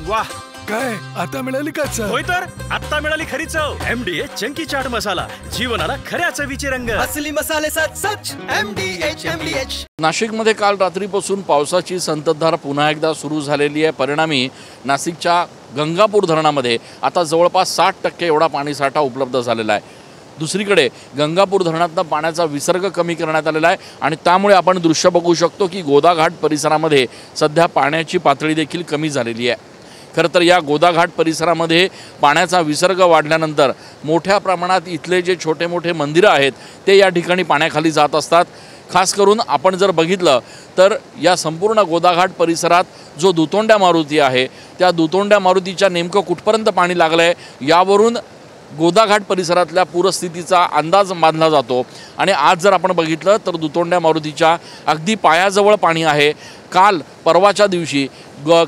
वाह, काय आता मिळाली का चव? होय तर आता मिळाली खरी चव. MDH चंकी चाट मसाला, जीवनाला खऱ्या चवीचे रंग. असली मसाले सच MDH. नाशिकमध्ये काल रात्रीपासून पावसाची संततधार पुन्हा एकदा सुरू झालेली आहे. परिणामी नाशिकच्या गंगापूर धरणामध्ये आता जवळपास 60% एवढा पाणीसाठा उपलब्ध झालेला आहे. दुसरीकडे गंगापूर धरणातनं पाण्याचा विसर्ग कमी करण्यात आलेला आहे आणि त्यामुळे आपण दृश्य बघू शकतो की गोदाघाट परिसरामध्ये सध्या पाण्याची पातळी देखील कमी झालेली आहे. खरं तर या गोदाघाट परिसरामध्ये पाण्याचा विसर्ग वाढल्यानंतर मोठ्या प्रमाणात इथले जे छोटे मोठे मंदिरं आहेत ते या ठिकाणी पाण्याखाली जात असतात. खास करून आपण जर बघितलं तर या संपूर्ण गोदाघाट परिसरात जो दुतोंड्या मारुती आहे त्या दुतोंड्या मारुतीच्या नेमकं कुठपर्यंत पाणी लागलं आहे यावरून गोदाघाट परिसरातल्या पूरस्थितीचा अंदाज बांधला जातो. आणि आज जर आपण बघितलं तर दुतोंड्या मारुतीच्या अगदी पायाजवळ पाणी आहे. काल परवाच्या दिवशी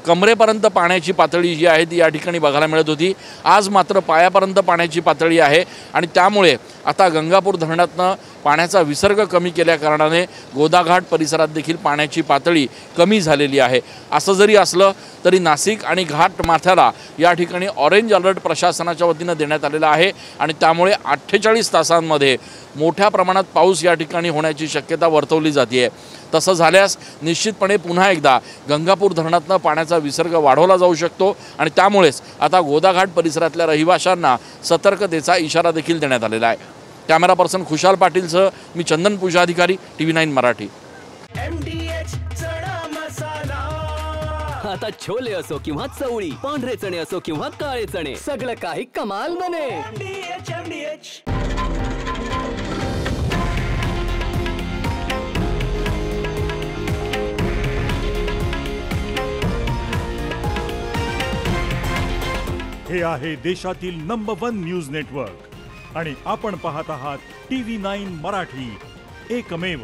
कमरेपर्यंत पाण्याची पातळी जी आहे ती या ठिकाणी बघायला मिळत होती. आज मात्र पायापर्यंत पाण्याची पातळी आहे आणि त्यामुळे आता गंगापूर धरणातनं पाण्याचा विसर्ग कमी केल्याकारणाने गोदाघाट परिसरात देखील पाण्याची पातळी कमी झालेली आहे. असं जरी असलं तरी नाशिक आणि घाट माथ्याला या ठिकाणी ऑरेंज अलर्ट प्रशासनाच्या वतीनं देण्यात आलेला आहे आणि त्यामुळे 48 तासांमध्ये मोठ्या प्रमाणात पाऊस या ठिकाणी होण्याची शक्यता वर्तवली जाते. तसं झाल्यास निश्चितपणे पुन्हा एकदा गंगापूर धरणातनं पाण्याचा विसर्ग वाढवला जाऊ शकतो आणि त्यामुळेच आता गोदाघाट परिसरातल्या रहिवाशांना सतर्कतेचा इशारा देखील देण्यात आलेला आहे. कॅमेरा पर्सन खुशाल पाटीलसह मी चंदन पूजा अधिकारी TV9 मराठी. MDH चणा मसाला. आता छोले असो किंवा चवळी, पांढरे चणे असो किंवा काळे चणे, सगळं काही कमाल बने. MDH. हे आहे देशातील नंबर 1 न्यूज नेटवर्क आणि आपण पाहत आहात TV9 मराठी, एकमेव.